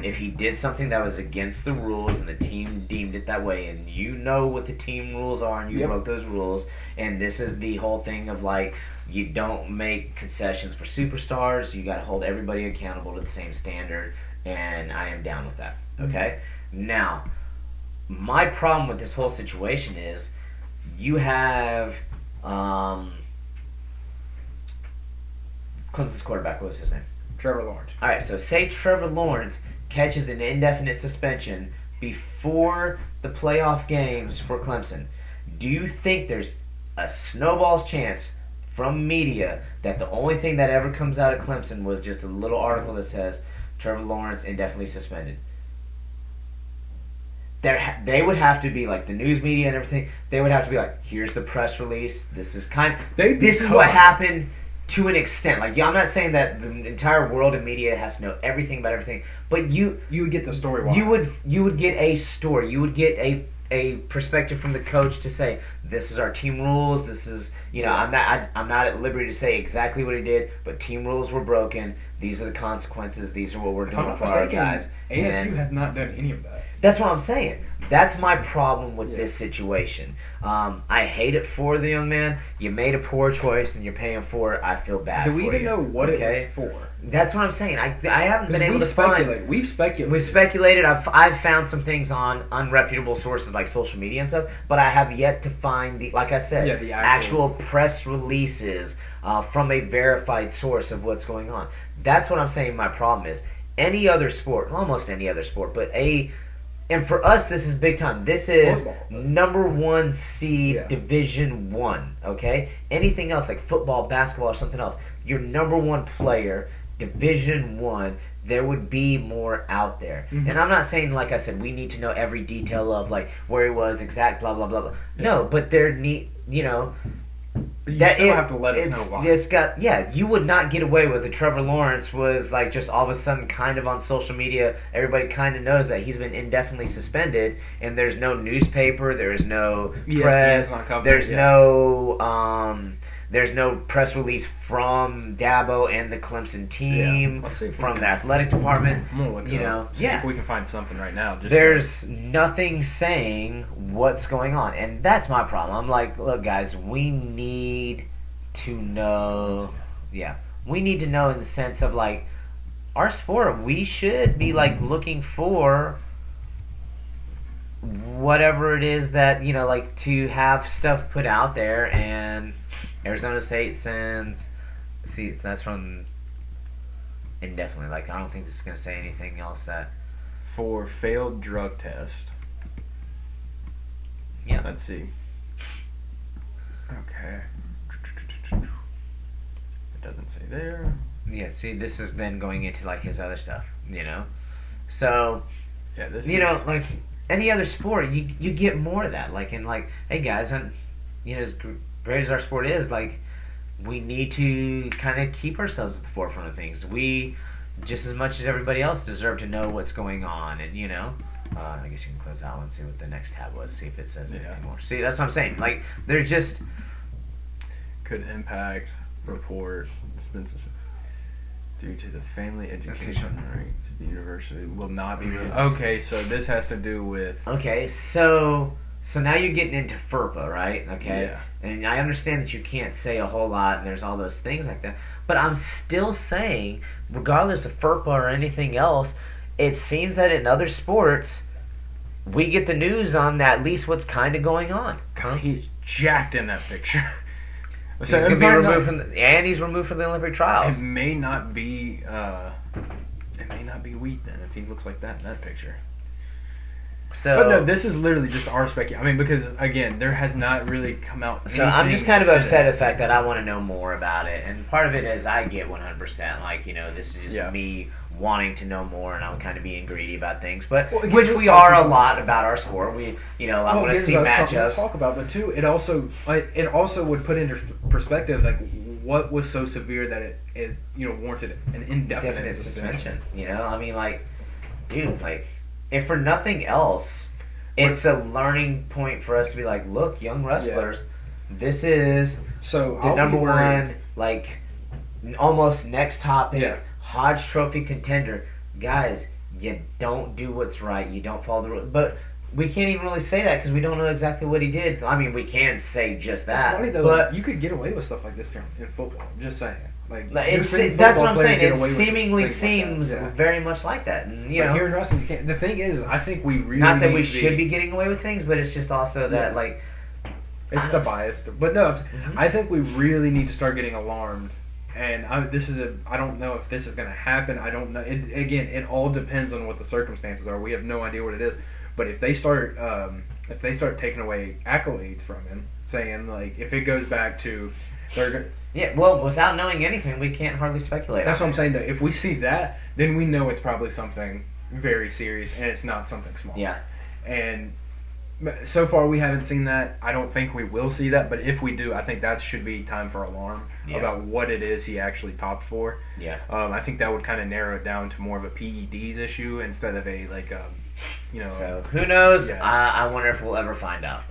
If he did something that was against the rules and the team deemed it that way, and you know what the team rules are and you broke those rules, and this is the whole thing of like, you don't make concessions for superstars, you got to hold everybody accountable to the same standard, and I am down with that. Okay? Now, my problem with this whole situation is you have Clemson's quarterback, what was his name? Trevor Lawrence. All right, so say Trevor Lawrence catches an indefinite suspension before the playoff games for Clemson. Do you think there's a snowball's chance from media that the only thing that ever comes out of Clemson was just a little article that says Trevor Lawrence indefinitely suspended? They would have to be like the news media and everything. They would have to be like, here's the press release. This is what happened. To an extent, like, I'm not saying that the entire world of media has to know everything about everything, but you would get the story. You would get a story. You would get a perspective from the coach to say, this is our team rules. This is, I'm not at liberty to say exactly what he did, but team rules were broken. These are the consequences. These are what we're If I'm doing not for our mistaken, guys. ASU And has not done any of that. that's what I'm saying. That's my problem with Yeah. this situation. I hate it for the young man. You made a poor choice and you're paying for it. I feel bad Do for we you. even know what okay? it was for? That's what I'm saying. I haven't been able to find. We've speculated. We've speculated. I've found some things on unreputable sources like social media and stuff, but I have yet to find like I said, Yeah, the actual press releases from a verified source of what's going on. That's what I'm saying. My problem is any other sport, almost any other sport, but and for us, this is big time. This is Football. number one seed, Yeah. Division One. Okay, anything else like football, basketball, or something else, your number one player, Division One. There would be more out there, Mhm. and I'm not saying like I said we need to know every detail of like where he was, exact blah blah blah blah. No, but there need You still have to let us know why. you would not get away with it. Trevor Lawrence was like just all of a sudden kind of on social media. Everybody kind of knows that he's been indefinitely suspended, and there's no newspaper, there's no press, ESPN's not covering there's it, yeah. there's no press release from Dabo and the Clemson team, Yeah. Let's see if we from can- the athletic department. I'm gonna look it up. See if we can find something right now. Just There's nothing saying what's going on, and that's my problem. I'm like, look, guys, we need to know. Yeah, we need to know in the sense of like our sport. We should be like looking for whatever it is that like to have stuff put out there. And Arizona State sends. See, that's from indefinitely. Like, I don't think this is gonna say anything else that. for failed drug test. Yeah. Let's see. Okay. It doesn't say there. Yeah, see, this is then going into like his other stuff, So, Yeah, this like any other sport, you get more of that. Like, hey guys, as great as our sport is, like, we need to kind of keep ourselves at the forefront of things. We, just as much as everybody else, deserve to know what's going on, and I guess you can close that one and see what the next tab was, see if it says anything more. See, that's what I'm saying. Like, they're just. could impact report expenses due to the family education rates. The university will not be. Okay, so this has to do with. Okay, so now you're getting into FERPA, right? Okay. Yeah. And I understand that you can't say a whole lot, and there's all those things like that. But I'm still saying, regardless of FERPA or anything else, it seems that in other sports, we get the news on at least what's kind of going on. He's jacked in that picture. He's going to be removed and he's removed from the Olympic trials. It may not be. It may not be wheat then if he looks like that in that picture. So, But no, this is literally just our speculation. I mean, because again, there has not really come out. So I'm just anything kind of upset today. at the fact that I want to know more about it, and part of it is I get 100%. Like, this is just me wanting to know more, and I'm kind of being greedy about things. But Well, it which gives us we are a talking lot about our sport. We, I want to see something to matchups. talk about, but too, it also would put into perspective like what was so severe that it warranted an indefinite Definite suspension. suspension. I mean, like, dude, like, if for nothing else, it's a learning point for us to be like, look, young wrestlers, this is So the number one, like, almost next topic, Yeah. Hodge Trophy contender. Guys, you don't do what's right. You don't follow the rules. But we can't even really say that because we don't know exactly what he did. I mean, we can say just that. It's funny though. But You could get away with stuff like this in football. I'm just saying. Like that's football what I'm players saying. get It away with some seemingly things like that. seems Yeah. very much like that. And, But here in wrestling, you can't. The thing is, I think we really not that need we to should be getting away with things, but it's just also that, Yeah. like, It's the bias, but no, Mm-hmm. I think we really need to start getting alarmed. And I don't know if this is going to happen. I don't know. It all depends on what the circumstances are. We have no idea what it is. But if they start taking away accolades from him, saying like if it goes back to, yeah, well, without knowing anything, we can't hardly speculate. that's on what I'm it. saying. That if we see that, then we know it's probably something very serious, and it's not something small. Yeah. And so far, we haven't seen that. I don't think we will see that, but if we do, I think that should be time for alarm about what it is he actually popped for. Yeah. I think that would kind of narrow it down to more of a PEDs issue instead of a So who knows? Yeah. I wonder if we'll ever find out.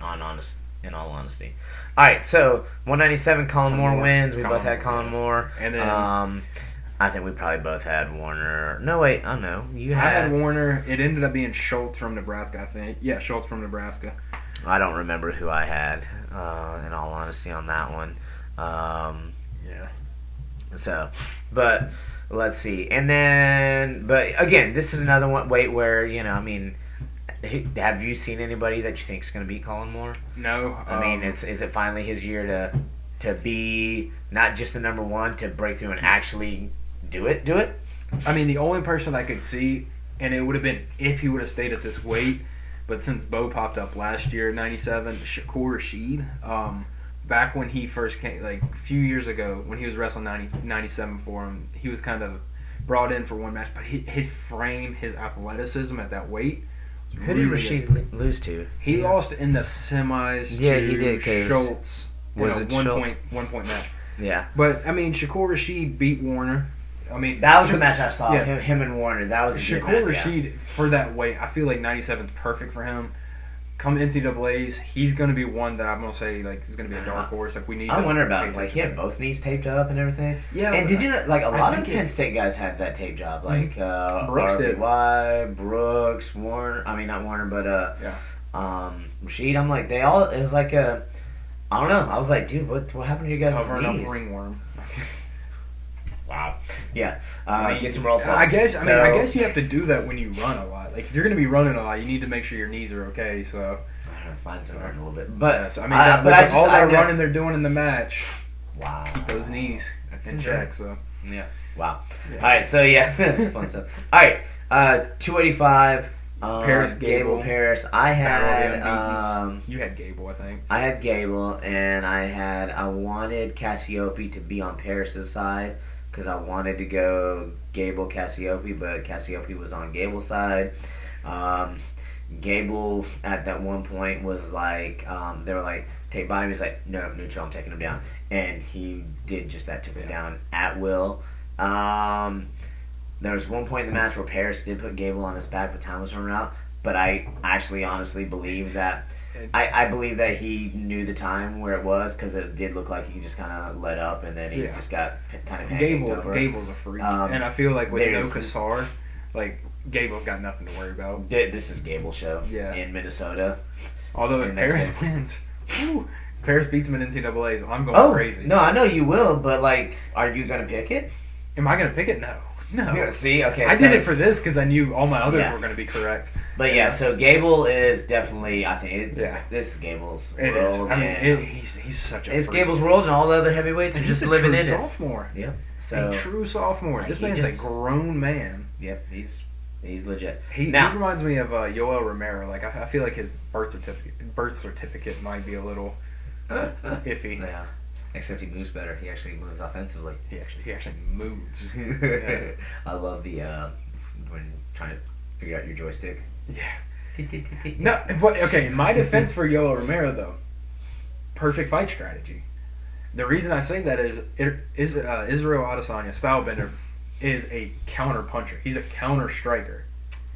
In all honesty. All right. So 197, Colin Moore wins. We both had Colin Moore. And then I think we probably both had Warner. No, wait, I don't know. You I had. had Warner. It ended up being Schultz from Nebraska, I think. Yeah, Schultz from Nebraska. I don't remember who I had. In all honesty, on that one. Yeah. So, but let's see. And then, but again, this is another one. Wait, where I mean, have you seen anybody that you think is going to beat Colin Moore? No. I mean, is it finally his year to be not just the number one, to break through and actually do it? I mean, the only person I could see, and it would have been if he would have stayed at this weight, but since Bo popped up last year, 97, Shakur Rashid. Back when he first came, like a few years ago, when he was wrestling 97 for him, he was kind of brought in for one match, but his frame, his athleticism at that weight. Who did Rashid lose to? He lost in the semis Yeah, to he did, 'cause Schultz. was in a it Schultz? one point match. Yeah. But I mean, Shakur Rashid beat Warner. I mean, That was the match I saw. Yeah. Him and Warner. That was a good Shakur match, yeah. Rashid for that weight. I feel like 97 is perfect for him. Come NCAAs, he's going to be one that I'm going to say like he's going to be a dark horse. Like we need. I to wonder about pay it. Like attention he had to him. both knees taped up and everything. Yeah, And did you know, like a lot of think the it- Penn State guys had that tape job, like Brooks did. RBY, Brooks, Warner. I mean not Warner, but Yeah. Rashid. I'm like they all. It was like a. I don't know. I was like, dude, what happened to you guys' Covering up knees? ringworm. Wow. Yeah. I mean, Get some rolls. I guess you have to do that when you run a lot. Like if you're going to be running a lot, you need to make sure your knees are okay. So. Mine's been hurting a little bit, but Yeah, so, I mean, but all that running they're doing in the match, wow, keep those knees in check. So yeah, wow. Yeah. All right, so yeah, fun stuff. All right, 285. Paris Gable. Paris. I had you had Gable, I think. I had Gable, and I wanted Cassiope to be on Paris's side because I wanted to go Gable Cassiope, but Cassiope was on Gable's side. Gable at that one point was like, they were like, take bottom. He's like, no, neutral, I'm taking him down. And he did just that, took him down at will. There was one point in the match where Paris did put Gable on his back, but time was running out. But I actually honestly believe I believe that he knew the time where it was because it did look like he just kind of let up and then he just got kind of Gable's a freak. And I feel like with no there's- Kassar, like, Gable's got nothing to worry about. This is Gable's show Yeah. in Minnesota. Although if And that's Paris it. wins, whew, if Paris beats him in NCAAs, I'm going crazy. No, I know you will, but like, are you gonna pick it? Am I going to pick it? No. Yeah, see, okay. I so, did it for this because I knew all my others Yeah. were going to be correct. But yeah, so Gable is definitely. I think Yeah. this is Gable's It world. is. I mean, and he's such a it's freak. Gable's world, and all the other heavyweights are And just he's a living true in it. sophomore. Yep. So A true sophomore. Like, This he man's just- a grown man. yep, he's legit. He Now- reminds me of Yoel Romero. Like I feel like his birth certificate might be a little iffy. Yeah. Except he moves better. He actually moves offensively. He actually moves. I love the when trying to figure out your joystick. Yeah. No, but okay. In my defense for Yoel Romero, though, perfect fight strategy. The reason I say that is Israel Adesanya, Stylebender, is a counter puncher. He's a counter striker.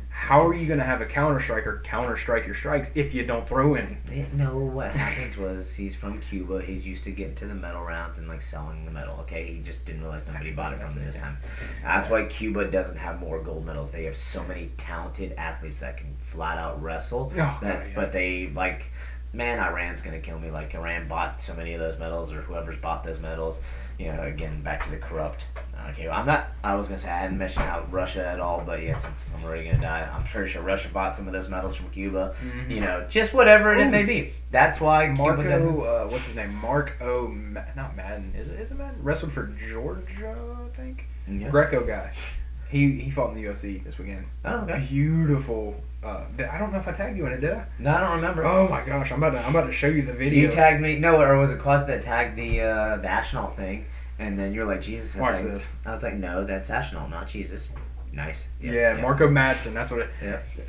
How are you going to have a counter striker counter strike your strikes if you don't throw any? No, what happens was he's from Cuba. He's used to getting to the medal rounds and like selling the medal. Okay, he just didn't realize nobody bought it from him this time. That's why Cuba doesn't have more gold medals. They have so many talented athletes that can flat out wrestle. Oh, That's yeah. but they like. Man, Iran's gonna kill me. Like Iran bought so many of those medals, or whoever's bought those medals. You know, again, back to the corrupt. Okay, I'm not. I was gonna say I hadn't mentioned out Russia at all, but yeah, since I'm already gonna die, I'm pretty sure Russia bought some of those medals from Cuba. Mhm. You know, just whatever it Ooh. may be. That's why Cuba doesn't. Marco, what's his name? Not Madden. Is it Madden? Wrestled for Georgia, I think. Yeah. Greco guy. He fought in the UFC this weekend. Oh, okay. Beautiful. I don't know if I tagged you in it, did I? No, I don't remember. Oh my gosh, I'm about to show you the video. You tagged me. No, or was it Quaz that tagged the Ashnall thing? And then you're like, Jesus. Watch like, this. I was like, no, that's Ashnall, not Jesus. Nice. Yes, Yeah, Marco Madsen. That's what it.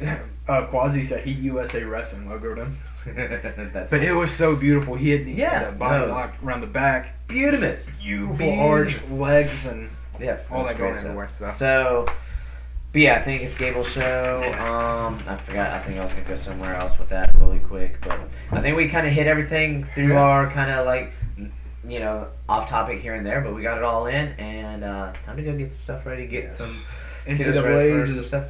Yeah. Quasi said Heat USA Wrestling logoed him. That's But it was so beautiful. He had Yeah, the body no, it was- lock around the back, beautiful. beautiful arch, legs, and Yeah, all was that great going stuff. everywhere. So. So, but yeah, I think it's Gable's show. I forgot. I think I was gonna go somewhere else with that really quick, but I think we kind of hit everything through Yeah. our kind of like off topic here and there, but we got it all in, and it's time to go get some stuff ready. Get Yes. some get us ready for NCAA's some is stuff.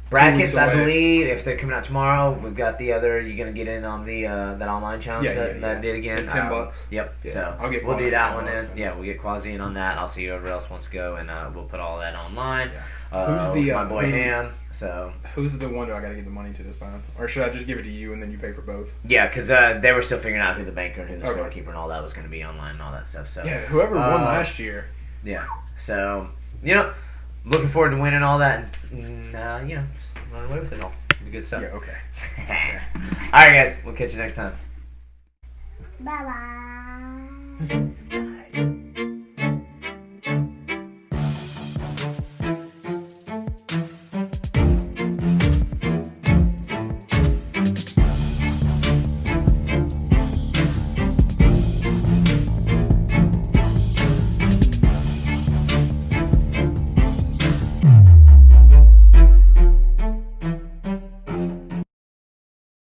Brackets, weeks I away. believe, if they're coming out tomorrow, we've got the other. You're gonna get in on the that online challenge Yeah, that I did again. The $10. Yep. Yeah, So I'll get we'll do Quasi that $10 one in. and- Yeah, we'll get Quasi in on that. I'll see whoever else wants to go, and we'll put all that online. Who's With the, my boy who- Ham? So Who's the one do I got to give the money to this time? Or should I just give it to you and then you pay for both? yeah, because they were still figuring out who the banker and who the Okay. scorekeeper and all that was going to be online and all that stuff. So Yeah, whoever won last year. yeah. So looking forward to winning all that, and just run away with it all. It'll be good stuff. Yeah, okay. All right, guys. We'll catch you next time. Bye bye.